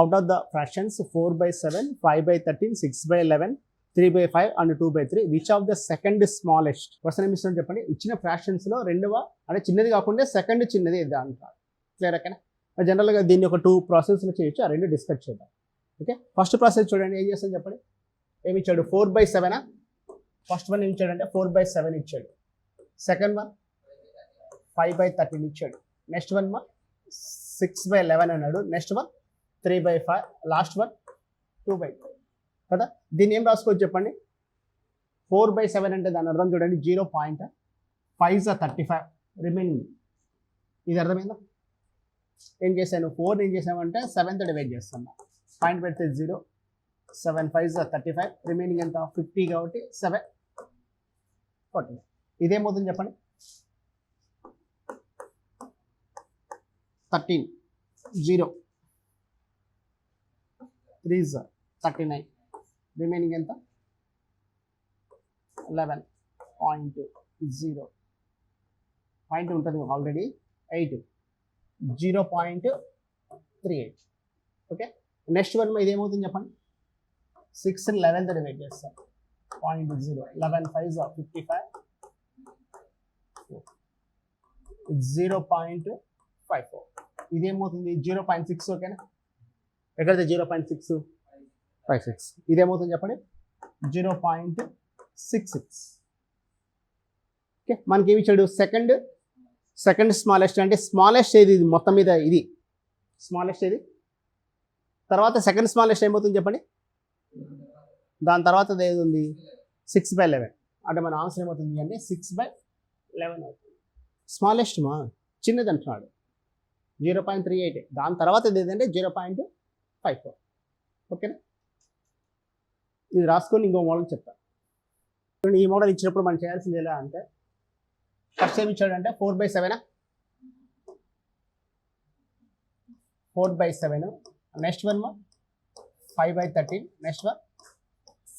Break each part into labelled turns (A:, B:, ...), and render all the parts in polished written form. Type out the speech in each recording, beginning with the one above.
A: Out of the fractions 4/7, 5/13, 6/11, 3/5 and 2/3 which of the second smallest. Question ఏమి ఇస్తుంది చెప్పండి. ఇచ్చిన ఫ్రాక్షన్స్ లో రెండవ అంటే చిన్నది కాకుండా సెకండ్ చిన్నది అంటారు. క్లియర్ ఓకేనా. జనరల్గా దీన్ని ఒక 2 ప్రాసెస్లో చేయొచ్చు. ఆ రెండు డిస్కస్ చేద్దాం. ఓకే, ఫస్ట్ ప్రాసెస్ చూడండి. ఏం చేస్తాను చెప్పండి. ఏమి ఇచ్చాడు 4/7. ఫస్ట్ వన్ ఏమి ఇచ్చాడంటే 4/7 ఇచ్చాడు. సెకండ్ వన్ 5/13 ఇచ్చాడు. నెక్స్ట్ వన్ 6/11 అన్నాడు. నెక్స్ట్ వన్ 3/5, లాస్ట్ వన్ 2/3 కదా. దీన్ని ఏం రాసుకోవచ్చు చెప్పండి. 4/7 అంటే దాని అర్థం చూడండి 0.5 35 రిమైనింగ్. ఇది అర్థమైందా. ఏం చేశాను 4 ఏం చేసామంటే 7తో డివైడ్ చేస్తాను. పాయింట్ పెడితే 0, 7 5 35, రిమైనింగ్ ఎంత 50 కాబట్టి 7 40. ఇదేమవుతుంది చెప్పండి. 13 0 3 39, రిమైనింగ్ ఎంత 11.0. పాయింట్ ఉంటుంది ఆల్రెడీ 8, 0.38. ఓకే, నెక్స్ట్ వన్ ఇదేమవుతుంది చెప్పండి. 6 11తో డివైడ్ చేస్తాం. 0.0, 11 5 55, 0.54. ఇదేమవుతుంది 0.6. ఓకేనా. ఎక్కడైతే 0.656. ఇదేమవుతుంది చెప్పండి 0.66. ఓకే, మనకి ఏమి ఇచ్చాడు సెకండ్ స్మాలెస్ట్ అంటే స్మాలెస్ట్ ఏది మొత్తం మీద. ఇది స్మాలెస్ట్ ఏది. తర్వాత సెకండ్ స్మాలెస్ట్ ఏమవుతుంది చెప్పండి. దాని తర్వాత ఏది ఉంది 6/11. అంటే మన ఆన్సర్ ఏమవుతుంది అంటే 6/11 అవుతుంది. స్మాలెస్ట్ చిన్నది అంటున్నాడు 0.38. దాని తర్వాత ఏదంటే 0.54. ఓకేనా. ఇది రాసుకొని ఇంకో మోడల్ చెప్తాను. ఈ మోడల్ ఇచ్చినప్పుడు మనం చేయాల్సింది ఎలా అంటే ఫస్ట్ ఏమి ఇచ్చాడంటే 4/7. 4/7. Next one 5/13. Next one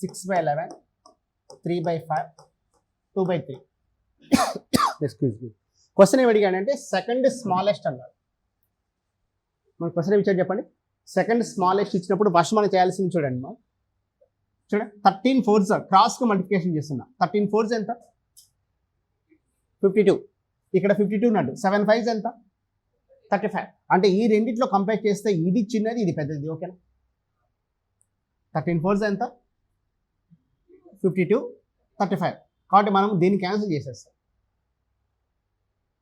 A: 6/11, 3/5, 2/3. Excuse me. Question ఏమి అడిగాడంటే సెకండ్ స్మాలెస్ట్ అన్నాడు. మన క్వశ్చన్ ఏమి ఇచ్చాడు చెప్పండి. సెకండ్ స్మాలెస్ట్ ఇచ్చినప్పుడు ఫస్ట్ మనం చేయాల్సింది చూడండి. చూడండి 13 4s క్రాస్కు మల్టిప్లికేషన్ చేస్తున్నా. 13 4s ఎంత 52. ఇక్కడ 52 ఉన్నట్టు. 7 5s ఎంత 35. అంటే ఈ రెండిట్లో కంపేర్ చేస్తే ఇది చిన్నది ఇది పెద్దది. ఓకేనా. 13 4s ఎంత 52, 35. కాబట్టి మనం దీన్ని క్యాన్సిల్ చేసేస్తాం.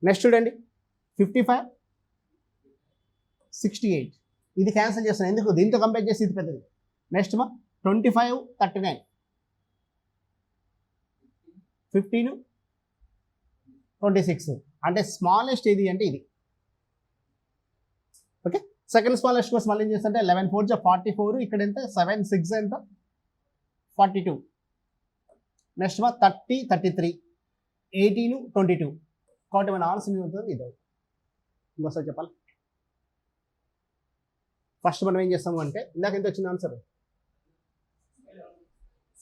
A: నెక్స్ట్ చూడండి 55 68. ఇది క్యాన్సిల్ చేస్తాను. ఎందుకు దీంతో కంపేర్ చేస్తే ఇది పెద్దది. నెక్స్ట్ 25 39, 15 26. అంటే స్మాలెస్ట్ ఏది అంటే ఇది. ఓకే, సెకండ్ స్మాలెస్ట్ కోసం మళ్ళీ ఏం చేస్తుంటే 11 4 44. ఇక్కడ ఎంత 7 6 ఎంత 42. నెక్స్ట్ 30 33, 18 22. కాబట్టి మన ఆన్సర్ అవుతుంది ఇది అవుతుంది. ఇంకోసారి చెప్పాలి. ఫస్ట్ మనం ఏం చేస్తాము అంటే ఇందాక ఎంత వచ్చింది ఆన్సర్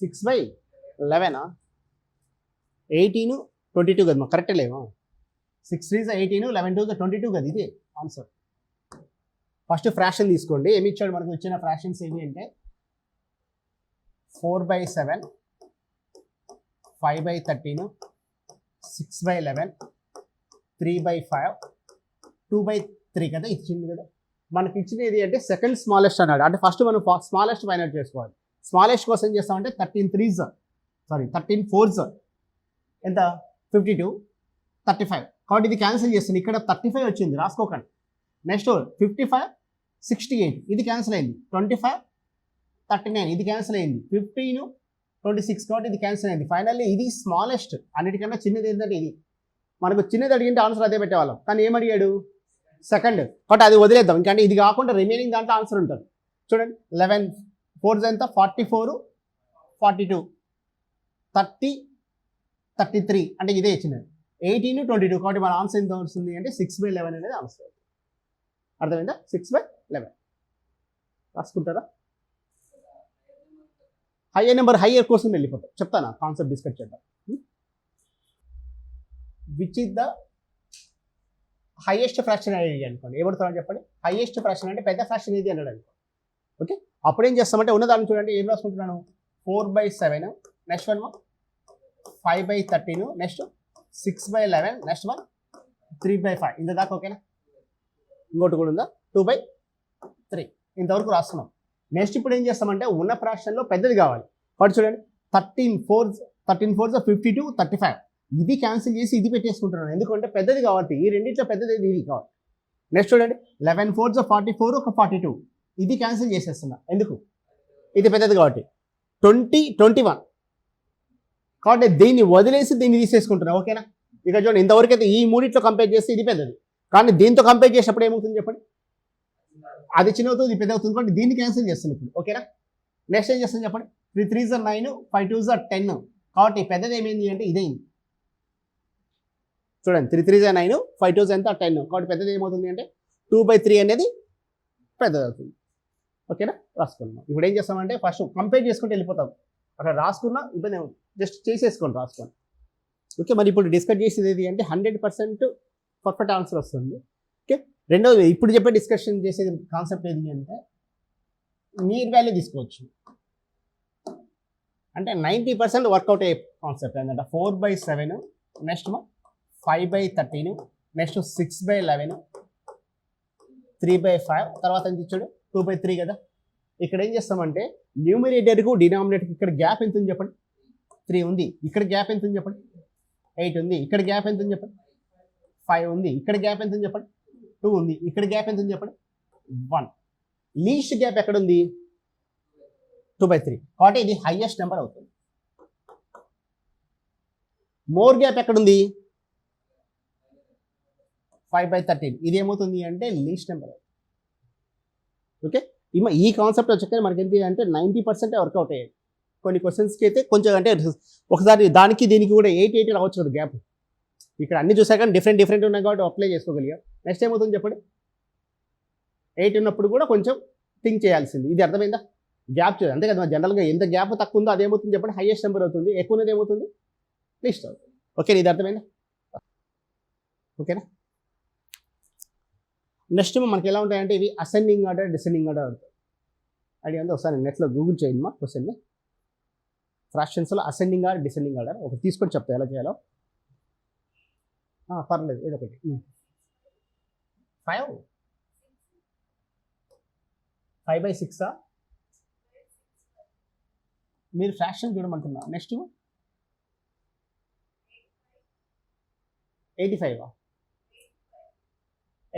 A: 6/11. 18 22 కదా కరెక్టే లేవా. 6 3 18, 11 2 22 కదా ఇది ఆన్సర్. ఫస్ట్ ఫ్రాక్షన్ తీసుకోండి. ఏమి ఇచ్చాడు మనకు వచ్చిన ఫ్రాక్షన్స్ ఏమి అంటే 4/7, 5/13, 6/11, 3/5, 2/3 కదా ఇచ్చింది కదా. మనకి ఇచ్చినది అంటే సెకండ్ స్మాలెస్ట్ అన్నాడు. అంటే ఫస్ట్ మనం స్మాలెస్ట్ ఫైండ్ అవుట్ చేసుకోవాలి. స్మాలెస్ట్ కోసం ఏం చేస్తామంటే 13 4s ఎంత 52, 35. కాబట్టి ఇది క్యాన్సిల్ చేస్తుంది. ఇక్కడ 35 వచ్చింది రాసుకోకండి. నెక్స్ట్ 55 68 ఇది క్యాన్సిల్ అయింది. 25 39 ఇది క్యాన్సిల్ అయింది. 15 26 కాబట్టి ఇది క్యాన్సిల్ అయింది. ఫైనల్లీ ఇది స్మాలెస్ట్. అన్నిటికన్నా చిన్నది ఏంటంటే ఇది. మనకు చిన్నది అడిగింటే ఆన్సర్ అదే పెట్టేవాళ్ళం. కానీ ఏం అడిగాడు సెకండ్. కాబట్టి అది వదిలేద్దాం. ఎందుకంటే ఇది కాకుండా రిమైనింగ్ దాంట్లో ఆన్సర్ ఉంటుంది. చూడండి 11 4s ఎంత 44 42, 30 33 అంటే ఇదే ఇచ్చినది. 18 22 కాబట్టి మన ఆన్సర్ ఎంత వస్తుంది అంటే 6/11 అనేది ఆన్సర్. అర్థమైందా. 6/11 రాసుకుంటారా. హయ్యర్ నెంబర్ హయ్యర్ కోసం వెళ్ళిపోతాం. చెప్తానా కాన్సెప్ట్ డిస్కస్ చేద్దాం. Which is the highest fraction అనేది అనుకోండి. ఏమడుతున్నాను చెప్పండి. హైయెస్ట్ ఫ్రాక్షన్ అంటే పెద్ద ఫ్రాక్షన్ ఏది అన్నాడు అనుకో. ఓకే, అప్పుడు ఏం చేస్తామంటే ఉన్నదాన్ని చూడండి, ఏం రాసుకుంటున్నాను, 4/7, నెక్స్ట్ 1 5/13, నెక్స్ట్ 6/11, నెక్స్ట్ 1 3/5, ఇంత దాకా ఓకేనా. ఇంకోటి కూడా ఉందా, 2/3, ఇంతవరకు రాస్తున్నాం. నెక్స్ట్ ఇప్పుడు ఏం చేస్తామంటే ఉన్న ఫ్రాక్షన్లో పెద్దది కావాలి. వాటి చూడండి, 13 4s 52, 35, ఇది క్యాన్సిల్ చేసి ఇది పెట్టేసుకుంటున్నాను, ఎందుకంటే పెద్దది కాబట్టి ఈ రెండింటిలో పెద్దది ఇది కావాలి. నెక్స్ట్ చూడండి, 11 4s 44, ఒక 42, ఇది క్యాన్సిల్ చేసేస్తున్నా, ఎందుకు, ఇది పెద్దది కాబట్టి. 20 21, కాబట్టి దీన్ని వదిలేసి దీన్ని తీసేసుకుంటున్నా, ఓకేనా. ఇక చూడండి, ఇంతవరకు అయితే ఈ మూడిట్లో కంపేర్ చేస్తే ఇది పెద్దది, కానీ దీంతో కంపేర్ చేసినప్పుడు ఏమవుతుంది చెప్పండి, అది చిన్న అవుతుంది, పెద్ద అవుతుంది, కాబట్టి దీన్ని క్యాన్సిల్ చేస్తుంది ఇప్పుడు, ఓకేనా. నెక్స్ట్ ఏం చేస్తుంది చెప్పండి, 3 3s 9, 5 2s 10, కాబట్టి పెద్దది ఏమైంది అంటే ఇదేంది, చూడండి 3 3s 9, 5 2s ఎంత 10, కాబట్టి పెద్దది ఏమవుతుంది అంటే 2/3 అనేది పెద్దది అవుతుంది, ఓకేనా. రాసుకున్నాం. ఇప్పుడు ఏం చేస్తామంటే ఫస్ట్ కంపేర్ చేసుకుంటూ వెళ్ళిపోతాం, అక్కడ రాసుకున్నా ఇబ్బంది ఏమవుతుంది, జస్ట్ చేసేసుకోండి రాసుకోండి, ఓకే. మరి ఇప్పుడు డిస్కస్ చేసేది ఏది అంటే 100% పర్ఫెక్ట్ ఆన్సర్ వస్తుంది, ఓకే. రెండవది ఇప్పుడు చెప్పే డిస్కషన్ చేసేది కాన్సెప్ట్ ఏది అంటే మీర్ వాల్యూ తీసుకోవచ్చు, అంటే 90% వర్కౌట్ అయ్యే కాన్సెప్ట్ ఏంటంటే 4/7, నెక్స్ట్ 5/13, నెక్స్ట్ 6/11, 3/5, తర్వాత ఎంత ఇచ్చాడు 2/3 కదా. ఇక్కడ ఏం చేస్తామంటే న్యూమిరేటర్కు డినామినేటర్కి ఇక్కడ గ్యాప్ ఎంత ఉంది చెప్పండి, 3 ఉంది, ఇక్కడ గ్యాప్ ఎంత ఉంది చెప్పండి, 8 ఉంది, ఇక్కడ గ్యాప్ ఎంత ఉంది చెప్పండి, 5 ఉంది, ఇక్కడ గ్యాప్ ఎంత ఉంది చెప్పండి, 2 ఉంది, ఇక్కడ గ్యాప్ ఎంత ఉంది చెప్పండి, 1. లీస్ట్ గ్యాప్ ఎక్కడ ఉంది, 2/3, కాబట్టి ఇది హైయెస్ట్ నెంబర్ అవుతుంది. మోర్ గ్యాప్ ఎక్కడ ఉంది, 5/13, ఇది ఏమవుతుంది అంటే లీస్ట్ నెంబర్ అవుతుంది, ఓకే. ఈ కాన్సెప్ట్ వచ్చాక మనకి ఏంటి అంటే 90% వర్కౌట్ అయ్యాయి. కొన్ని క్వశ్చన్స్కి అయితే కొంచెం అంటే ఒకసారి దానికి దీనికి కూడా 8 రావచ్చు కదా గ్యాప్, ఇక్కడ అన్ని చూసాక డిఫరెంట్ ఉన్నాయి కాబట్టి అప్లై చేసుకోగలిగాం. నెక్స్ట్ ఏమవుతుంది చెప్పండి, 8 ఉన్నప్పుడు కూడా కొంచెం థింక్ చేయాల్సింది, ఇది అర్థమైందా, గ్యాప్ చూడండి, అంతే కదా. జనరల్గా ఎంత గ్యాప్ తక్కువ ఉందో అదేమవుతుంది చెప్పండి, హైయెస్ట్ నెంబర్ అవుతుంది, ఎక్కువ ఉన్నది ఏమవుతుంది లీస్ట్ అవుతుంది, ఓకే. ఇది అర్థమైందా, ఓకేనా. నెక్స్ట్ మనకి ఎలా ఉంటాయంటే ఇవి అసెండింగ్ ఆర్డర్, డిసెండింగ్ ఆర్డర్ అవుతాయి. అడిగి ఒకసారి నెట్లో గూగుల్ చేయండి మా క్వశ్చన్ని, ఫ్రాక్షన్స్లో అసెండింగ్ ఆర్డర్, డిసెండింగ్ ఆర్డర్ ఒకటి తీసుకొని చెప్తా ఎలా చేయాలో, పర్లేదు ఏదో ఒకటి. 5/6 మీరు ఫ్రాక్షన్ చూడమంటున్నా. నెక్స్ట్ 85,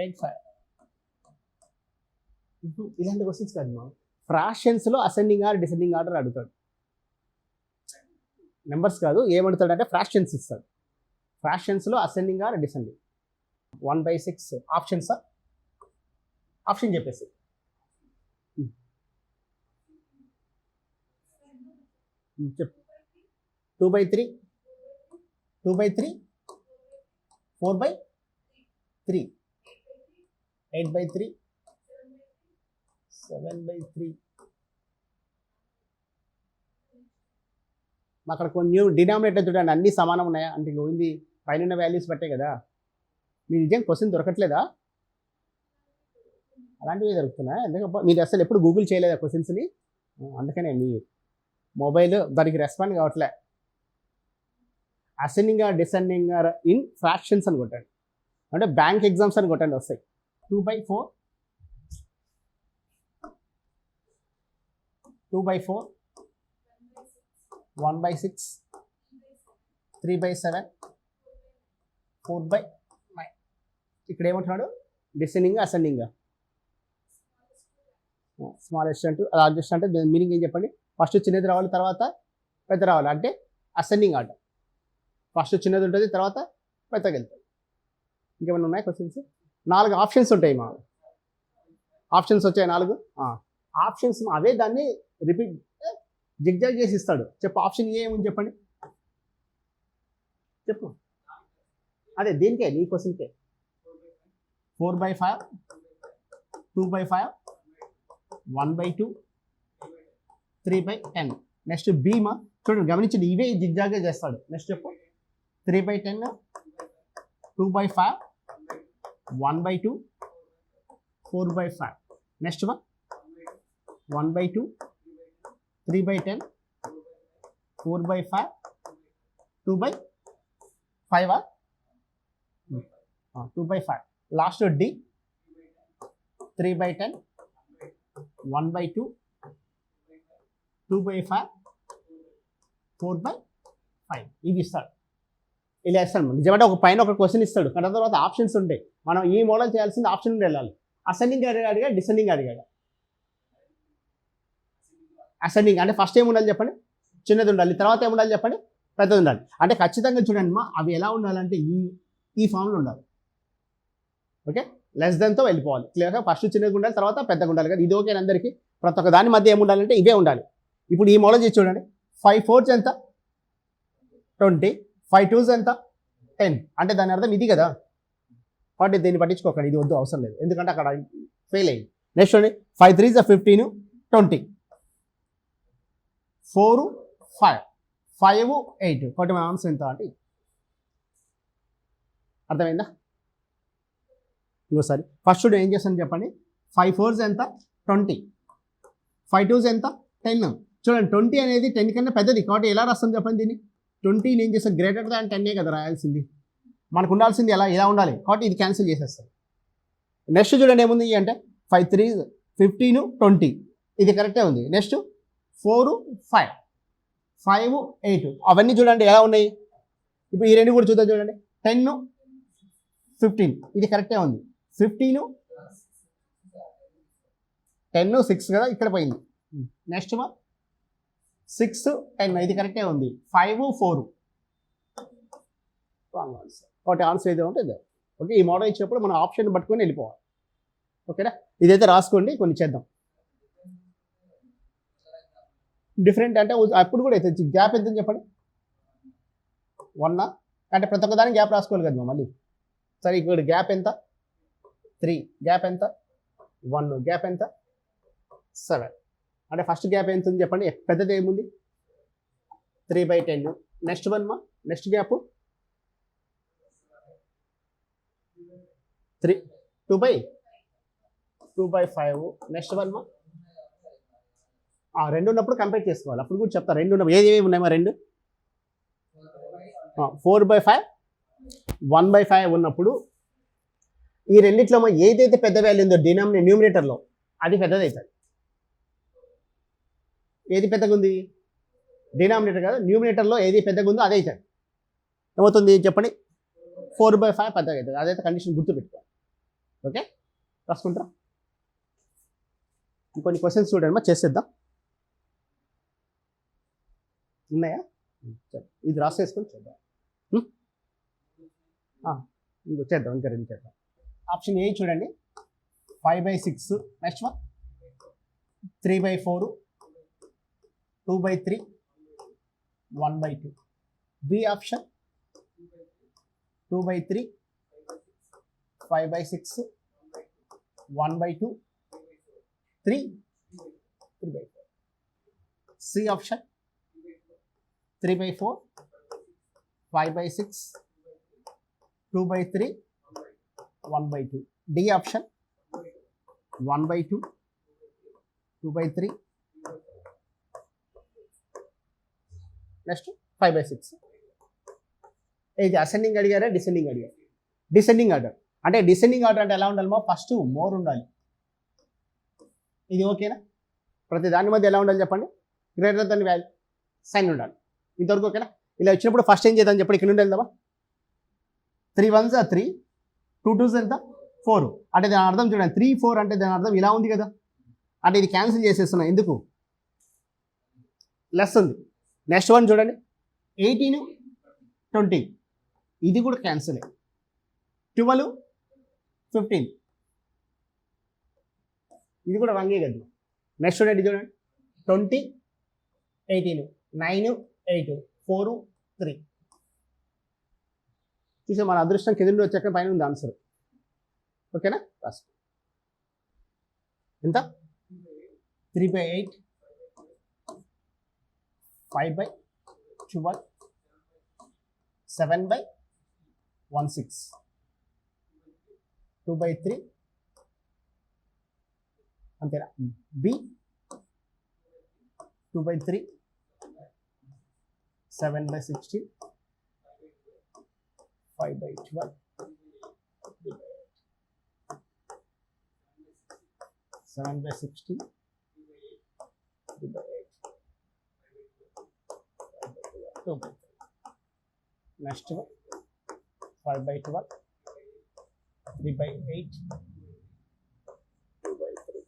A: 85, ఇలాంటి క్వశ్చన్స్ కాదు మా, ఫ్రాక్షన్స్లో అసెండింగ్ ఆర్డర్, డిసెండింగ్ ఆర్డర్ అడుగుతాడు, నెంబర్స్ కాదు, ఏమడుతాడు అంటే ఫ్రాక్షన్స్ ఇస్తాడు. ఫ్రాక్షన్స్లో ascending or descending, 1/6 options, option చెప్పేసి, చెప్పు. 2/3, 4/3, 8/3, 7/3. అక్కడ కొన్ని డినామినేటర్ చూడండి అన్నీ సమానం ఉన్నాయా అంటే పోయింది, పైన వాల్యూస్ బట్టే కదా. మీరు నిజం క్వశ్చన్ దొరకట్లేదా, అలాంటివి దొరుకుతున్నాయి, ఎందుకంటే మీరు అసలు ఎప్పుడు గూగుల్ చేయలేదా క్వశ్చన్స్ని, అందుకనే మీ మొబైల్ దానికి రెస్పాండ్ కావట్లే. Ascending or descending or in fractions అని కొట్టండి, అంటే బ్యాంక్ ఎగ్జామ్స్ అని కొట్టండి వస్తాయి. 2/4, 1/6, 3/7, 4/9. ఇక్కడ ఏమంటున్నాడు, డిసెండింగ్ అసెండింగ్, స్మాలెస్ట్ అంటూ లార్జెస్ట్ అంటే మీనింగ్ ఏం చెప్పండి, ఫస్ట్ చిన్నది రావాలి తర్వాత పెద్ద రావాలి, అంటే అసెండింగ్ ఆర్డర్, ఫస్ట్ చిన్నది ఉంటుంది తర్వాత పెద్దగా వెళ్తుంది. ఇంకేమైనా ఉన్నాయి క్వశ్చన్స్, 4 ఆప్షన్స్ ఉంటాయి మా, ఆప్షన్స్ వచ్చాయి 4 ఆప్షన్స్, అవే దాన్ని రిపీట్ జిగ్జాగ్ చేసి ఇస్తాడు. చెప్పు ఆప్షన్ ఏ ఏముంది చెప్పండి, చెప్పు, అదే దీనికే నీ క్వశ్చన్కే 4/5, 2/5, 1/2, 3/10. నెక్స్ట్ బీమా చూడండి గమనించండి, ఇవే జిగ్జాగ్గా చేస్తాడు. నెక్స్ట్ చెప్పు 3/10, 2/5, 1/2, 4/5. నెక్స్ట్ 1/2, 3/10, 4/5, 2/5 2/5. Last D, 3/10, 1/2, 2/5, 4/5. ఇవి ఇస్తాడు. ఇలా ఇస్తాడు. నిజమంటే ఒక పైన ఒక క్వశ్చన్ ఇస్తాడు, కానీ తర్వాత ఆప్షన్స్ ఉంటాయి. మనం ఈ మోడల్ చేయాల్సింది ఆప్షన్ నుండి వెళ్ళాలి. అసెండింగ్ అడిగాడు, డిసెండింగ్ అడిగాడు. అసెండింగ్ అంటే ఫస్ట్ ఏమి ఉండాలి చెప్పండి, చిన్నది ఉండాలి. తర్వాత ఏమి ఉండాలి చెప్పండి, పెద్దది ఉండాలి. అంటే ఖచ్చితంగా చూడండి మా అవి ఎలా ఉండాలంటే ఈ ఫామ్లో ఉండాలి. ఓకే, లెస్ దెన్తో వెళ్ళిపోవాలి. క్లియర్గా ఫస్ట్ చిన్నగా ఉండాలి, తర్వాత పెద్దగా ఉండాలి కదా. ఇది ఓకే అందరికీ. ప్రతి ఒక్క దాని మధ్య ఏమి ఉండాలంటే ఇవే ఉండాలి. ఇప్పుడు ఈ మోడల్ చేసి చూడండి. 5 4s ఎంత, 20. 5 2s ఎంత, 10. అంటే దాని అర్థం ఇది కదా. కాబట్టి దీన్ని పట్టించుకోకండి, ఇది వద్దు, అవసరం లేదు, ఎందుకంటే అక్కడ ఫెయిల్ అయ్యింది. నెక్స్ట్ చూడండి. 5 3s 15, 20. 4 5, 5 8. కాబట్టి మన ఆన్సర్ ఎంత అంటే అర్థమైందా? ఇంకోసారి ఫస్ట్ ఏం చేస్తాను చెప్పండి. 5 4s ఎంత, 20. 5 2s ఎంత, 10. చూడండి 20 అనేది 10 కన్నా పెద్దది, కాబట్టి ఎలా రాస్తాం చెప్పండి దీన్ని. 20 ఏం చేస్తాం, గ్రేటర్ దాన్ 10 కదా రాయాల్సింది. మనకు ఉండాల్సింది ఎలా ఉండాలి, కాబట్టి ఇది క్యాన్సిల్ చేసేస్తాం. నెక్స్ట్ చూడండి ఏముంది అంటే 5 3s 15 20. ఇది కరెక్టే ఉంది. నెక్స్ట్ 4 5, 5 8. అవన్నీ చూడండి ఎలా ఉన్నాయి. ఇప్పుడు ఈ రెండు కూడా చూద్దాం. చూడండి 10 15. ఇది కరెక్టే ఉంది. 15 10 6 కదా, ఇక్కడ పోయింది. నెక్స్ట్ 6 10. ఇది కరెక్టే ఉంది. 5 4. Wrong answer. కాబట్టి ఆన్సర్ ఏదో ఉంటుంది. ఓకే, ఈ మోడల్ ఇచ్చినప్పుడు మనం ఆప్షన్ పట్టుకొని వెళ్ళిపోవాలి. ఓకేనా, ఇదైతే రాసుకోండి. కొన్ని చేద్దాం. డిఫరెంట్ అంటే అప్పుడు కూడా అయితే గ్యాప్ ఎంత చెప్పండి. 1 అంటే ప్రతి ఒక్క దానికి గ్యాప్ రాసుకోవాలి కదా మళ్ళీ. సరే, ఇక్కడ గ్యాప్ ఎంత, 3. గ్యాప్ ఎంత, 1. గ్యాప్ ఎంత, 7. అంటే ఫస్ట్ గ్యాప్ ఎంత ఉంది చెప్పండి. పెద్దది ఏముంది, 3/10. Next 1 next gap 3 2/5. నెక్స్ట్ 1 రెండు ఉన్నప్పుడు కంపేర్ చేసుకోవాలి. అప్పుడు కూడా చెప్తా. రెండు ఉన్నప్పుడు ఏవి ఉన్నాయి మా రెండు, 4/5 1/5 ఉన్నప్పుడు ఈ రెండిట్లో ఏదైతే పెద్ద వాల్యూ ఉందో న్యూమినేటర్లో అది పెద్దది అవుతుంది. ఏది పెద్దగా ఉంది, డినామినేటర్ కాదు, న్యూమినేటర్లో ఏది పెద్దగా ఉందో అదే అవుతుంది. ఏమవుతుంది చెప్పండి, 4/5 పెద్దగా అవుతుంది. అదైతే కండిషన్ గుర్తుపెట్టుకోవాలి. ఓకే, రాసుకుంటారా? ఇంకొన్ని క్వశ్చన్స్ చూడండి చేసేద్దాం. ఉన్నాయా? ఇది రాసేసుకొని చేద్దాం. ఇంకో చేద్దాం, ఇంకా రెండు చేద్దాం. ఆప్షన్ ఏ చూడండి, 5/6. Next 3/4, 2/3, 1/2. B option 2/3, 5/6, 1/2, 3/4. C option 3/4, 5/6, 2/3, 1/2. D option 1/2, 2/3, next 5/6. ఇది అసెండింగ్ అడిగారా, డిసెండింగ్ అడిగారు? Descending order. అంటే డిసెండింగ్ ఆర్డర్ అంటే ఎలా ఉండాలి ఫస్ట్ మోర్ ఉండాలి. ఇది ఓకేనా? ప్రతి దాని మధ్య ఎలా ఉండాలి చెప్పండి, గ్రేటర్ దాన్ వాల్యూ సైన్ ఉండాలి. ఇంతవరకు ఓకేనా? ఇలా వచ్చినప్పుడు ఫస్ట్ ఏం చేద్దాం చెప్పండి, ఇక్కడ నుండి వెళ్దామా. 3 1s 3, 2 2s ఎంత, 4. అంటే దాని అర్థం చూడండి, 3 4 అంటే దాని అర్థం ఇలా ఉంది కదా. అంటే ఇది క్యాన్సిల్ చేసేస్తున్నా, ఎందుకు, లెస్ ఉంది. నెక్స్ట్ 1 చూడండి, 18 20. ఇది కూడా క్యాన్సిల్. 12 15. ఇది కూడా రంగే కదా. నెక్స్ట్ చూడండి, చూడండి 20 18, 9 8, 4 3. చూసే మన అదృష్టం కింద నుండి వచ్చాక పైన ఉంది ఆన్సర్. ఓకేనా? రాసుకో. ఎంత, 3/8, 5/12, 7/16, 2/3. అంతేనా? బి 2/3, 7/16, 5/12, 7/16, 3/8, 2/3. Next one, 5/12, 3/8, 2/3,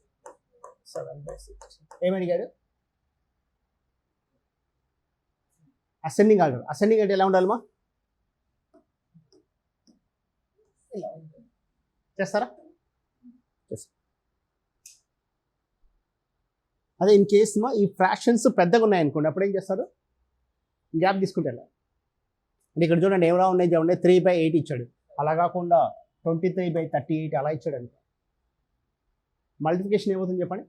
A: 7/16. ఏమి అడిగాడు? Ascending order. అసెండింగ్ అంటే ఎలా ఉండాలమ్మా? ఇలా ఉంటుంది. చేస్తారా? అదే ఇన్ కేస్ మా ఈ ఫ్రాక్షన్స్ పెద్దగా ఉన్నాయనుకోండి, అప్పుడు ఏం చేస్తారు? గ్యాప్ తీసుకుంటే వెళ్ళాలి. అంటే ఇక్కడ చూడండి ఎవరా ఉన్నాయి చూడండి, 3/8 ఇచ్చాడు. అలా కాకుండా 23/38 అలా ఇచ్చాడు అనుకో, మల్టిప్లికేషన్ ఏమవుతుంది చెప్పండి?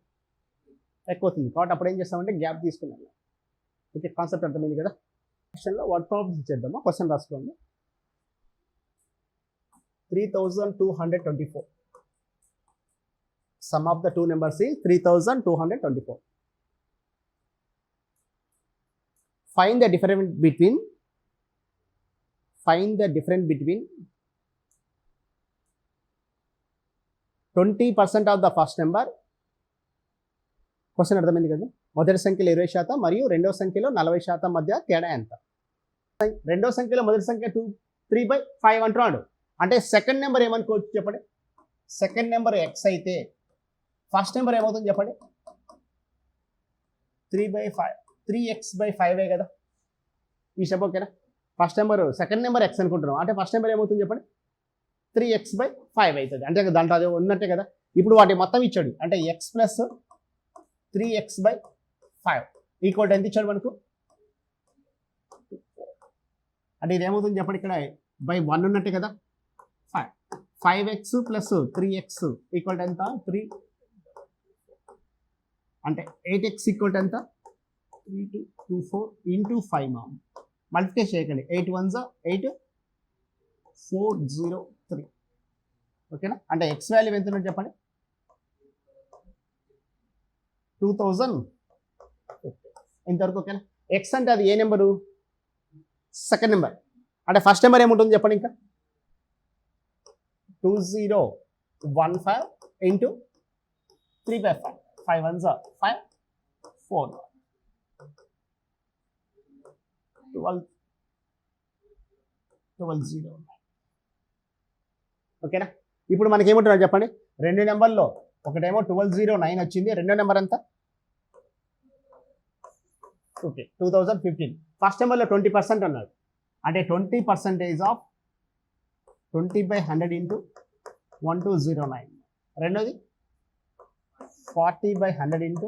A: ఎక్కువ అవుతుంది. కాబట్టి అప్పుడు ఏం చేస్తామంటే గ్యాప్ తీసుకుని వెళ్ళాలి. ఓకే, కాన్సెప్ట్ అర్థమైంది కదా? క్వశ్చన్లో వర్డ్ ప్రాబ్లమ్స్ ఇచ్చేద్దామా? క్వశ్చన్ రాసుకోండి. 3224. Sum of the two numbers is 3224. Find the difference between 20% of the first number. Question అర్థమైంది కదా? మొదటి సంఖ్యలో 20% మరియు రెండవ సంఖ్యలో 40% మధ్య తేడా ఎంత? రెండవ సంఖ్యలో మొదటి సంఖ్య 3/5 అంటున్నాడు. అంటే సెకండ్ నెంబర్ ఏమనుకోవచ్చు చెప్పండి? సెకండ్ నెంబర్ ఎక్స్ అయితే ఫస్ట్ నెంబర్ ఏమవుతుంది చెప్పండి? 3/5, 3x/5 కదా ఈ స్టెప్. ఓకేనా? First number second number X అనుకుంటున్నాం, అంటే ఫస్ట్ నెంబర్ ఏమవుతుంది చెప్పండి? 3x/5 అవుతుంది. అంటే దాంట్లో అది ఉన్నట్టే కదా. ఇప్పుడు వాటి మొత్తం ఇచ్చాడు, అంటే ఎక్స్ ప్లస్ 3x/5 ఈక్వల్ ఎంత ఇచ్చాడు మనకు? అంటే ఇది ఏమవుతుంది చెప్పండి? ఇక్కడ బై 1 ఉన్నట్టే కదా. 5x ప్లస్ 3x ఈక్వల్ ఎంత? 3. అంటే 8x ఈక్వల్ ఎంత? 3224 ఇంటూ 5 మా మల్టిప్లికేషన్ చేయకండి. 8 1s 8, 403. ఓకేనా? అంటే ఎక్స్ వాల్యూ ఎంత ఉన్నట్టు చెప్పండి? 2000. ఇంతవరకు ఓకేనా? ఎక్స్ అంటే అది ఏ నెంబరు? Second number. అంటే ఫస్ట్ నెంబర్ ఏముంటుంది చెప్పండి? ఇంకా 2015 ఇంటూ 3/5. 5 1s 5, 4, 12. ఓకేనా? ఇప్పుడు మనకి ఏముంటున్నారు చెప్పండి? రెండు నెంబర్లో ఒకటేమో 1209 వచ్చింది, రెండో నెంబర్ ఎంత? ఓకే, 2015. ఫస్ట్ నెంబర్లో 20% అన్నాడు, అంటే 20% ఆఫ్ 20/100 ఇంటూ 1209. రెండోది 40/100 ఇంటూ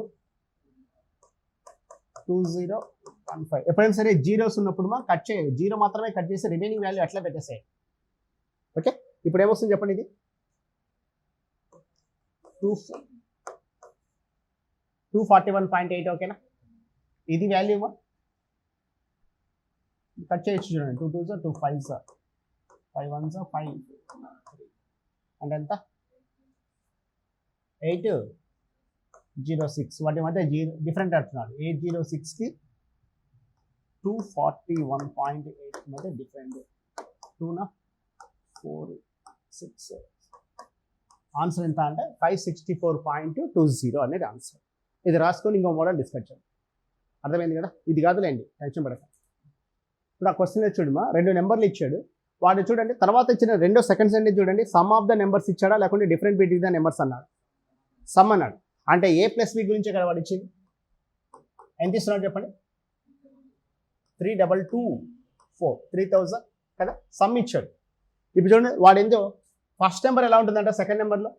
A: 2015. ఎప్పుడైనా సరే జీరోస్ ఉన్నప్పుడు మా కట్ చేయాలి, జీరో మాత్రమే కట్ చేసి రిమైనింగ్ వాల్యూ అట్లా పెట్టేసాయి. ఓకే, ఇప్పుడు ఏమొస్తుంది చెప్పండి? ఇది 241.8. ఓకేనా? ఇది వాల్యూ కట్ చేయొచ్చు చూడండి. 2 2s 2 5s 5 1s 5 అంటే ఎంత? 806. వాటి మధ్య డిఫరెంట్ అంటున్నాడు. 806కి 241.8 మధ్య డిఫరెంట్. 2 4 6. ఆన్సర్ ఎంత అంటే 564.20 అనేది ఆన్సర్. ఇది రాసుకొని ఇంకో మోడల్ డిస్కస్ చేద్దాం. అర్థమైంది కదా? ఇది కాదులేండి, టెన్షన్ పడక. ఇప్పుడు ఆ క్వశ్చన్ చూడమా, రెండు నెంబర్లు ఇచ్చాడు. వాడు చూడండి తర్వాత ఇచ్చిన రెండో సెకండ్ సెంటెన్స్ చూడండి, సమ్ ఆఫ్ ద నెంబర్స్ ఇచ్చాడా లేకుంటే డిఫరెంట్ బిట్వీన్ ద నెంబర్స్ అన్నాడు. సమ్ అన్నాడు, అంటే ఏ ప్లస్ బి గురించి కదా వాడు ఇచ్చింది. ఎంత ఇస్తున్నాడు చెప్పండి? 3224, 3000 కదా. సమ్ ఇచ్చాడు. ఇప్పుడు చూడండి వాడు ఏందో ఫస్ట్ నెంబర్ ఎలా ఉంటుందంటే సెకండ్ నెంబర్లో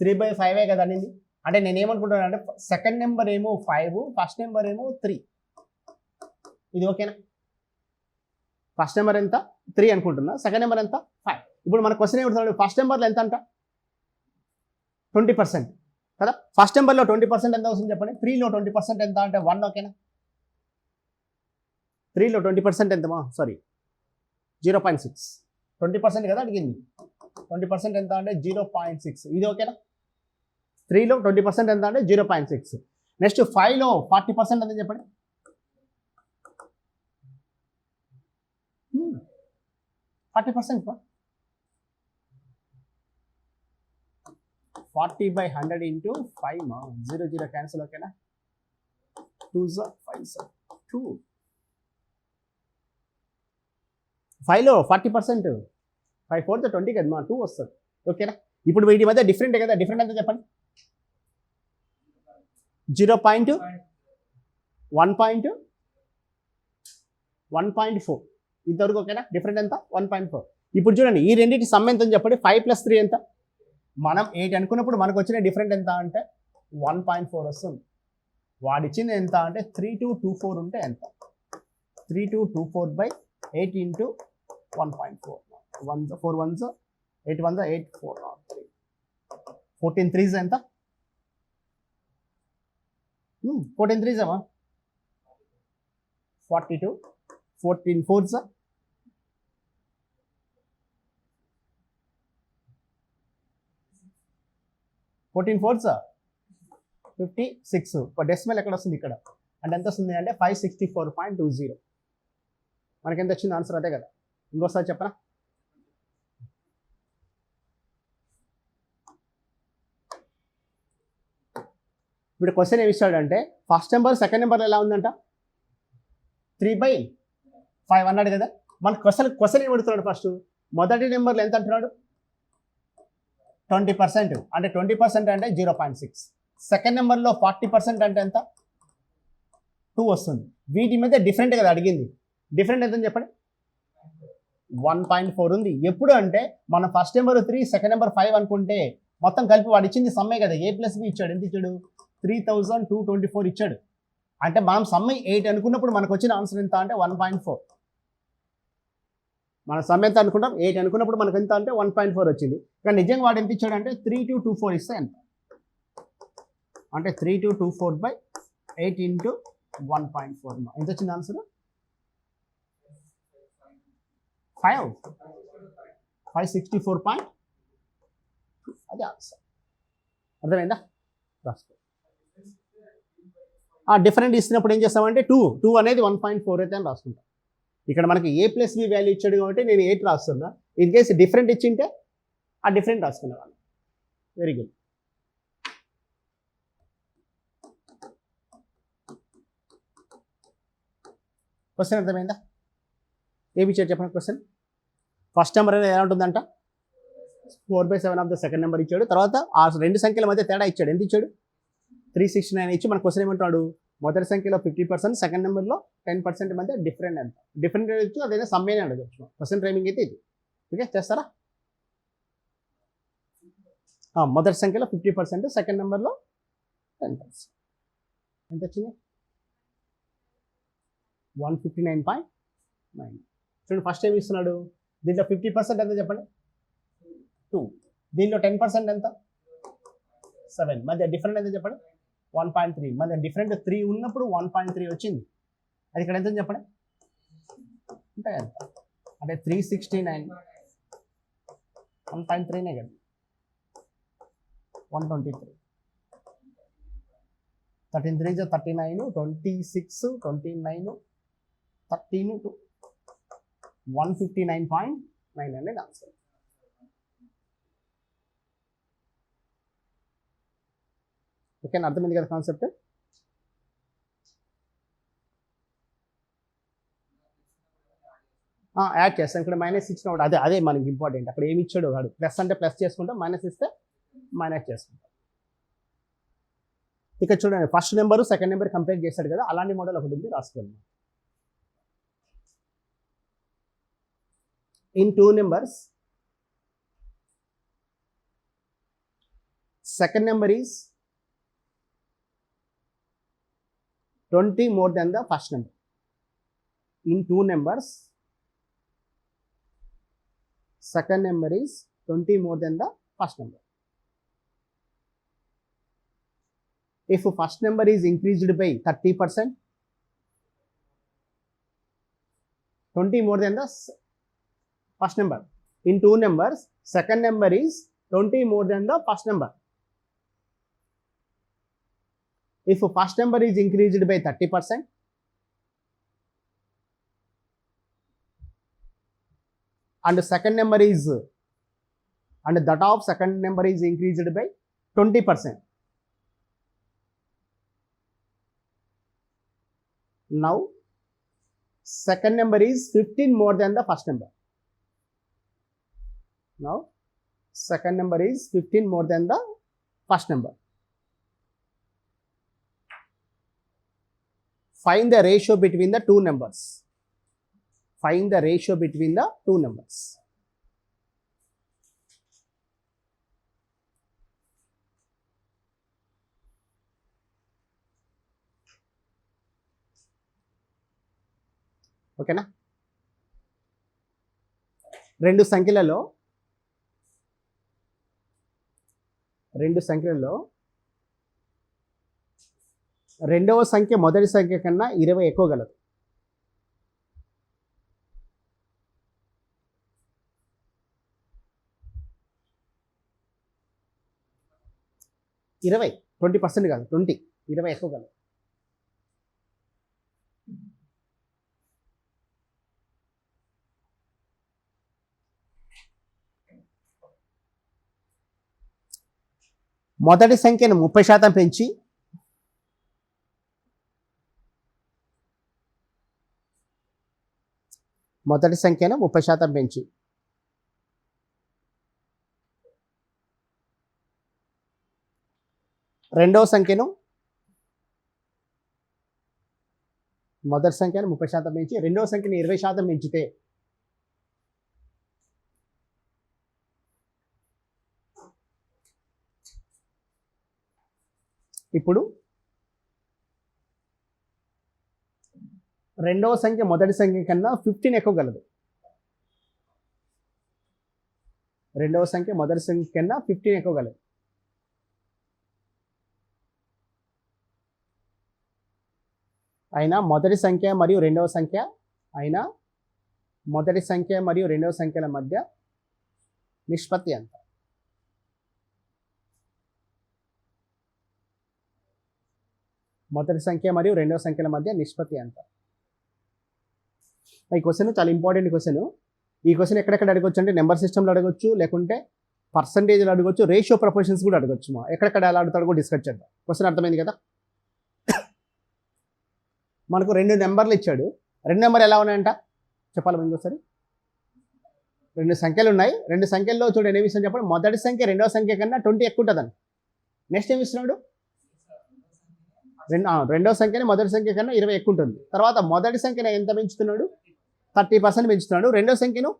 A: 3/5 కదా అనేది. అంటే నేను ఏమనుకుంటున్నాను అంటే సెకండ్ నెంబర్ ఏమో 5, ఫస్ట్ నెంబర్ ఏమో 3. ఇది ఓకేనా? ఫస్ట్ నెంబర్ ఎంత? 3 అనుకుంటున్నా, సెకండ్ నెంబర్ ఎంత? 5. ఇప్పుడు మన క్వశ్చన్ ఏమిటి? ఫస్ట్ నెంబర్లో ఎంత అంట? 20% కదా. ఫస్ట్ నెంబర్లో 20% ఎంత వస్తుంది చెప్పండి? 3లో 20% ఎంత అంటే 1. ఓకేనా? 3లో 20% ఎంతమా? సారీ 0.6. 20% కదా అడిగింది. 20% ఎంత అంటే 0.6. ఇది ఓకేనా? 3లో 20% ఎంత అంటే 0.6. నెక్స్ట్ 5లో 40% అని చెప్పండి. 40%. 40/100 into 5 0 0 క్యాన్సిల్. ఓకేనా? 2 5 2. 5లో 40%, 5 4 20 కదా మా 2 వస్తుంది. ఓకేనా? ఇప్పుడు వీటి మధ్య డిఫరెంట్ కదా, డిఫరెంట్ ఎంత చెప్పండి. 0.1 1.4 ఇంతవరకు. ఓకేనా? డిఫరెంట్ ఎంత 1.4. ఇప్పుడు చూడండి ఈ రెండింటి సమ్ ఎంత అని చెప్పండి. 5 + 3 ఎంత? మనం 8 అనుకున్నప్పుడు మనకు వచ్చిన డిఫరెంట్ ఎంత అంటే 1.4 వస్తుంది. వాడిచ్చింది ఎంత అంటే 3224 ఉంటే ఎంత? 3224/8 into 1.4. 4 1s 8 1s 8 4 3 14 3s ఎంత? 14 3s 42. 14 4s 14 4s 56. డెసిమల్ ఎక్కడ వస్తుంది? ఇక్కడ. అంటే ఎంత వస్తుంది అంటే 564.20. మనకి ఎంత వచ్చింది ఆన్సర్? అదే కదా. ఇంకోసారి చెప్పరా? ఇప్పుడు క్వశ్చన్ ఏమి ఇస్తాడంటే ఫస్ట్ నెంబర్ సెకండ్ నెంబర్ ఎలా ఉందంట? 3/5 అన్నాడు కదా. మన క్వశ్చన్ ఏమి అడుగుతున్నాడు? ఫస్ట్ మొదటి నెంబర్లో ఎంత అంటున్నాడు? 20%. అంటే 20% అంటే 0.6. సెకండ్ నెంబర్లో 40% అంటే ఎంత? 2 వస్తుంది. వీటి మీద డిఫరెంట్ కదా అడిగింది. డిఫరెంట్ ఎంత చెప్పండి. 1.4 ఉంది. ఎప్పుడు అంటే మన ఫస్ట్ నెంబర్ 3 సెకండ్ నెంబర్ 5 అనుకుంటే మొత్తం కలిపి వాడు ఇచ్చింది సమ్మే కదా. A + B ఇచ్చాడు. ఎంత ఇచ్చాడు? 3224 ఇచ్చాడు. అంటే మనం సమ్మె 8 అనుకున్నప్పుడు మనకు వచ్చిన ఆన్సర్ ఎంత అంటే 1.4. మన సమ్మె ఎంత అనుకుంటాం? 8 అనుకున్నప్పుడు మనకు ఎంత అంటే 1.4 వచ్చింది. కానీ నిజంగా వాడు ఎంత ఇచ్చాడు అంటే 3224 ఇస్తే ఎంత అంటే 3224/8 into 1.4. ఎంత వచ్చింది ఆన్సర్? 564. అది ఆన్సర్. అర్థమైందా? రాసుకో. డిఫరెంట్ ఇచ్చినప్పుడు ఏం చేస్తామంటే 2 అనేది 1.4 అయితే అని రాసుకుంటాం. ఇక్కడ మనకి A + B వాల్యూ ఇచ్చాడు కాబట్టి నేను 8 రాస్తున్నా. ఇన్ కేసు డిఫరెంట్ ఇచ్చింటే ఆ డిఫరెంట్ రాసుకునేవాళ్ళు. Very good. క్వశ్చన్ అర్థమైందా? ఏమి ఇచ్చాడు చెప్పండి క్వశ్చన్. ఫస్ట్ నెంబర్ అనేది ఎలా ఉంటుందంట? 4/7 ఆఫ్ ద సెకండ్ నెంబర్ ఇచ్చాడు. తర్వాత ఆ రెండు సంఖ్యల మధ్య తేడా ఇచ్చాడు. ఎంత ఇచ్చాడు? 369 ఇచ్చి మన క్వశ్చన్ ఏమంటాడు? మొదటి సంఖ్యలో 50%, సెకండ్ నెంబర్లో 10% మధ్య డిఫరెంట్ ఎంత? డిఫరెంట్ అడగచ్చు, అదైనా సమ్మేనే అడగచ్చు. క్వశ్చన్ ఫ్రేమింగ్ అయితే ఇది. ఓకే, చేస్తారా? మొదటి సంఖ్యలో 50%, సెకండ్ నెంబర్లో 10%. ఎంత వచ్చింది? 159.9. చూడండి ఫస్ట్ ఏమి ఇస్తున్నాడు? దీంట్లో 50% ఎంత చెప్పండి? 2. దీంట్లో 10% ఎంత? 7. మధ్య డిఫరెంట్ ఎంత చెప్పండి? 1.3. మధ్య డిఫరెంట్ 3 ఉన్నప్పుడు 1.3 వచ్చింది. అది ఇక్కడ ఎంత చెప్పండి? అంటే ఎంత అంటే 369. 1.3నే కదా. 123. 13 3 39, 26, 29, 13, 159.9 అనేది ఆన్సర్. ఓకే, అర్థమైంది కదా కాన్సెప్ట్? యాడ్ చేస్తాం. ఇక్కడ మైనస్ ఇచ్చినప్పుడు అదే మనకి ఇంపార్టెంట్. అక్కడ ఏమి ఇచ్చాడు వాడు? ప్లస్ అంటే ప్లస్ చేసుకుంటాం, మైనస్ ఇస్తే మైనస్ చేసుకుంటాం. ఇక్కడ చూడండి first number second number compare చేశాడు కదా, అలాంటి మోడల్ ఒకటి ఉంది, రాసుకోండి. In 2 numbers, second number is 20 more than the first number. In 2 numbers, second number is 20 more than the first number. If first number is increased by 30%, 20 more than the first number. In 2 numbers, second number is 20 more than the first number. If first number is increased by 30%, and second number is, and that of second number is increased by 20%. Now second number is 15 more than the first number. Now second number is 15 more than the first number. Find the ratio between the two numbers. Find the ratio between the two numbers. ఓకేనా? రెండు సంఖ్యలలో రెండవ సంఖ్య మొదటి సంఖ్య కన్నా 20 ఎక్కువ గలదు. 20% కాదు, 20 ఎక్కువ గలదు. మొదటి సంఖ్యను 30% పెంచి రెండవ సంఖ్యను మొదటి సంఖ్యను 30% పెంచి రెండవ సంఖ్యను 20% పెంచితే ఇప్పుడు రెండవ సంఖ్య మొదటి సంఖ్య కన్నా 15 ఎక్కువ గలదు. రెండవ సంఖ్య మొదటి సంఖ్య కన్నా 15 ఎక్కువ గలదు. అయినా మొదటి సంఖ్య మరియు రెండవ సంఖ్యల మధ్య నిష్పత్తి ఎంత? మొదటి సంఖ్య మరియు రెండవ సంఖ్యల మధ్య నిష్పత్తి ఎంత? ఈ క్వశ్చన్ చాలా ఇంపార్టెంట్ క్వశ్చన్. ఈ క్వశ్చన్ ఎక్కడెక్కడ అడగొచ్చు అంటే నెంబర్ సిస్టంలో అడగొచ్చు, లేకుంటే పర్సంటేజ్లో అడగొచ్చు, రేషియో ప్రపోర్షన్స్ కూడా అడగొచ్చు. ఎక్కడెక్కడ ఎలా అడుగుతాడో కూడా డిస్కస్ చేద్దాం. క్వశ్చన్ అర్థమైంది కదా? మనకు 2 నెంబర్లు ఇచ్చాడు. 2 నెంబర్ ఎలా ఉన్నాయంట చెప్పాలి ఇంకోసారి. 2 సంఖ్యలు ఉన్నాయి. 2 సంఖ్యల్లో చూడండి ఏమి ఇస్తాను చెప్పండి. మొదటి సంఖ్య రెండవ సంఖ్య కన్నా 20 ఎక్కువ ఉంటుందని. నెక్స్ట్ ఏమి ఇస్తున్నాడు? రెండవ సంఖ్యని మొదటి సంఖ్య కన్నా 20 ఎక్కువ ఉంటుంది. తర్వాత మొదటి సంఖ్యను ఎంత పెంచుతున్నాడు? 30% పెంచుతున్నాడు. రెండవ సంఖ్యను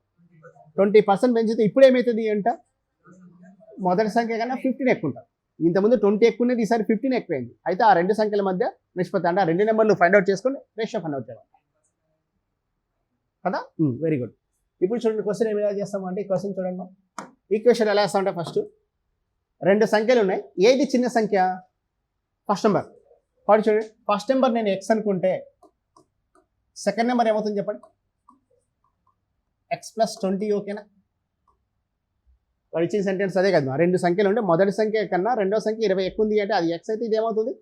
A: 20% పెంచితే ఇప్పుడు ఏమవుతుంది అంట? మొదటి సంఖ్య కన్నా 15 ఎక్కువ ఉంటుంది. ఇంతకుముందు 20 ఎక్కువ ఉన్నది, ఈసారి 15 ఎక్కువైంది. అయితే ఆ రెండు సంఖ్యల మధ్య నిష్పత్తి అంటే ఆ 2 నెంబర్లు ఫైండ్ అవుట్ చేసుకొని రేషియో ఫైండ్ అవుట్ చేయాలి కదా. Very good. ఇప్పుడు చూడండి క్వశ్చన్ ఏమి ఎలా చేస్తామంటే, ఈ క్వశ్చన్ చూడండి. ఈక్వేషన్ ఎలా వేస్తామంటే ఫస్ట్ 2 సంఖ్యలు ఉన్నాయి. ఏది చిన్న సంఖ్య? First number. వాడు చూడండి, ఫస్ట్ నెంబర్ నేను ఎక్స్ అనుకుంటే సెకండ్ నెంబర్ ఏమవుతుంది చెప్పండి? x+20. ఓకేనా? వాడు ఇచ్చిన సెంటెన్స్ అదే కదా. 2 సంఖ్యలు ఉంటే మొదటి సంఖ్య కన్నా రెండో సంఖ్య 20 ఎక్కువ ఉంది అంటే అది ఎక్స్ అయితే ఇది ఏమవుతుంది?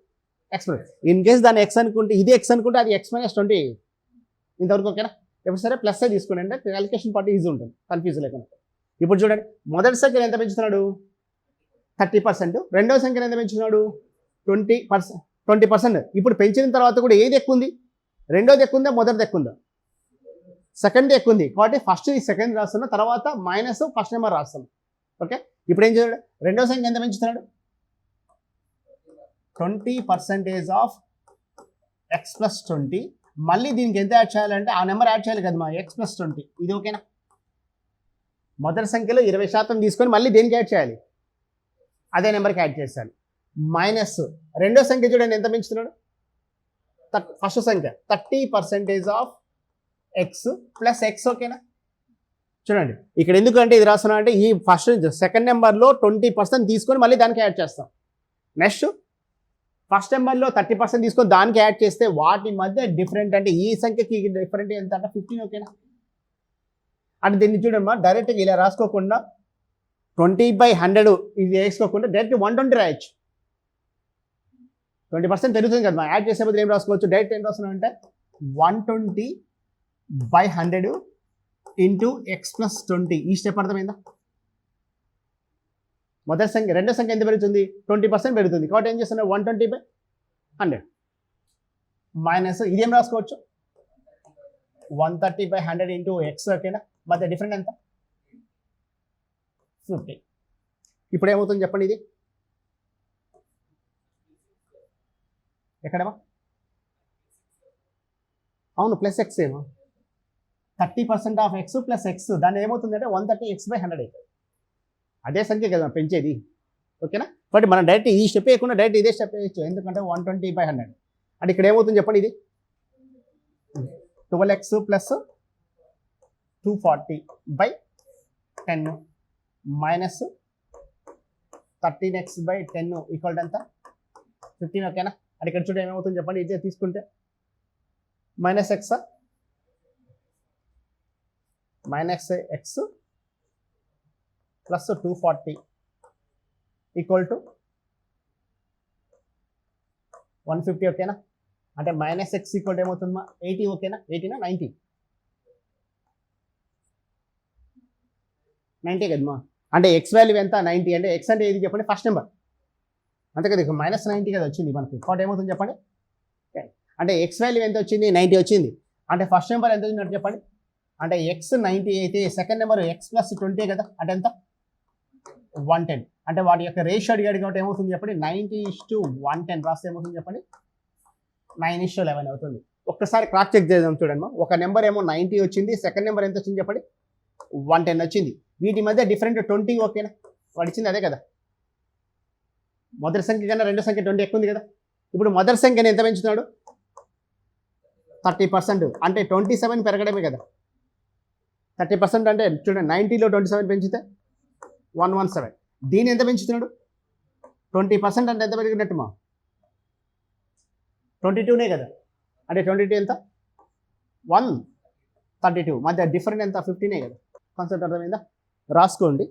A: ఎక్స్. ఇన్ కేస్ దాన్ని ఎక్స్ అనుకుంటే, ఇది ఎక్స్ అనుకుంటే అది x-20. ఇంతవరకు ఓకేనా? ఎప్పుడు సరే ప్లస్ తీసుకోండి అంటే క్యాలిక్యులేషన్ పార్ట్ ఈజీ ఉంటుంది, కన్ఫ్యూజ్ లేకుండా. ఇప్పుడు చూడండి, మొదటి సంఖ్యను ఎంత పెంచుతున్నాడు? 30%. రెండవ సంఖ్యను ఎంత పెంచుతున్నాడు? 20%. ఇప్పుడు పెంచిన తర్వాత కూడా ఏది ఎక్కువ ఉంది? రెండోది ఎక్కువ ఉందా, మొదటిది ఎక్కువ ఉందా? సెకండ్ ఎక్కువ ఉంది. కాబట్టి ఫస్ట్ ఈ సెకండ్ రాస్తున్నా, తర్వాత మైనస్ ఫస్ట్ నెంబర్ రాస్తాను. ఓకే, ఇప్పుడు ఏం చేయాలి? రెండో సంఖ్య ఎంత పెంచుతున్నాడు? 20% ఆఫ్ x+20. మళ్ళీ దీనికి ఎంత యాడ్ చేయాలంటే ఆ నెంబర్ యాడ్ చేయాలి కదా, x+20. ఇది ఓకేనా? మొదటి సంఖ్యలో 20% తీసుకొని మళ్ళీ దేనికి యాడ్ చేయాలి? అదే నెంబర్కి యాడ్ చేయాలి. మైనస్ రెండో సంఖ్య చూడండి ఎంత పెంచుతున్నాడు? ఫస్ట్ సంఖ్య 30% ఆఫ్ ఎక్స్ ప్లస్ ఎక్స్. ఓకేనా? చూడండి ఇక్కడ ఎందుకంటే ఇది రాస్తున్నా అంటే ఈ సెకండ్ నెంబర్లో 20% తీసుకొని మళ్ళీ దానికి యాడ్ చేస్తాం. నెక్స్ట్ ఫస్ట్ నెంబర్లో 30% తీసుకొని దానికి యాడ్ చేస్తే వాటి మధ్య డిఫరెంట్ అంటే ఈ సంఖ్యకి డిఫరెంట్ ఎంత అంటే 15. ఓకేనా? అంటే దీన్ని చూడమ్మా, డైరెక్ట్గా ఇలా రాసుకోకుండా 20/100 ఇది వేసుకోకుండా డైరెక్ట్ 120 రాయొచ్చు. 20% పెరుగుతుంది కదా, యాడ్ చేసే బదులు ఏం రాసుకోవచ్చు, డైరెక్ట్ ఏం రాస్తున్నాం అంటే 120/100 ఇంటూ ఎక్స్ ప్లస్ 20. ఈ స్టెప్ అర్థమైందా? మొదటి సంఖ్య రెండో సంఖ్య ఎంత పెరుగుతుంది, 20% పెరుగుతుంది. కాబట్టి ఏం చేస్తున్నా 120/100 మైనస్ ఇదేం రాసుకోవచ్చు 130/100 ఇంటూ ఎక్స్. ఓకేనా, మధ్య డిఫరెంట్ ఎంత 50. ఇప్పుడు ఏమవుతుంది చెప్పండి, ఇది ఎక్కడేమో అవును ప్లస్ ఎక్స్ ఏమో 30% ఆఫ్ ఎక్స్ ప్లస్ ఎక్స్, దాన్ని ఏమవుతుందంటే 130x/100 అవుతుంది. అదే సంఖ్య కదా పెంచేది. ఓకేనా, బట్ మనం డైరెక్ట్ ఈ స్టెప్ వేయకుండా డైరెక్ట్ ఇదే స్టెప్ వేయచ్చు, ఎందుకంటే 120/100 అంటే ఇక్కడ ఏమవుతుంది చెప్పండి, ఇది 12x plus 240/10 minus 13x/10 equal ఎంత 15. ఓకేనా, అది ఇక్కడ చూడండి ఏమవుతుంది చెప్పండి, ఇదే తీసుకుంటే minus X plus 240 equal to 150. ఓకేనా, అంటే మైనస్ ఎక్స్ ఈక్వల్ ఏమవుతుందమ్మా 80. ఓకేనా, 80 90 90 కదమ్మా, అంటే ఎక్స్ వాల్యూ ఎంత 90. అంటే ఎక్స్ అంటే ఏది చెప్పండి, ఫస్ట్ నెంబర్ అంతే కదా, -90 కదా వచ్చింది మనకు. కాబట్టి ఏమవుతుంది చెప్పండి, అంటే ఎక్స్ వాల్యూ ఎంత వచ్చింది 90 వచ్చింది. అంటే ఫస్ట్ నెంబర్ ఎంత వచ్చిందంటే చెప్పండి, అంటే ఎక్స్ 90 అయితే సెకండ్ నెంబర్ ఎక్స్ ప్లస్ 20 కదా, అంటే ఎంత 110. అంటే వాటి యొక్క రేషియో అడిగాడు కాబట్టి ఏమవుతుంది చెప్పండి 90:110 రాస్తే ఏమవుతుంది చెప్పండి 9:11 అవుతుంది. ఒక్కసారి క్రాస్ చెక్ చేద్దాం చూడండి. ఒక నెంబర్ ఏమో 90 వచ్చింది, సెకండ్ నెంబర్ ఎంత వచ్చింది చెప్పండి 110 వచ్చింది. వీటి మధ్య డిఫరెంట్ 20. ఓకేనా, వాడు ఇచ్చింది అదే కదా, మొదటి సంఖ్య కన్నా రెండో సంఖ్య 20 ఎక్కువ ఉంది కదా. ఇప్పుడు మొదటి సంఖ్యని ఎంత పెంచుతున్నాడు 30%, అంటే 27 పెరగడమే కదా. 30% అంటే చూడండి 90లో 27 పెంచితే 117. దీన్ని ఎంత పెంచుతున్నాడు 20% అంటే ఎంత పెరిగినట్టు మా 22నే కదా, అంటే 22 ఎంత 132 మధ్య డిఫరెంట్ ఎంత 15నే కదా. కాన్సెప్ట్ అర్థమైందా, రాసుకోండి.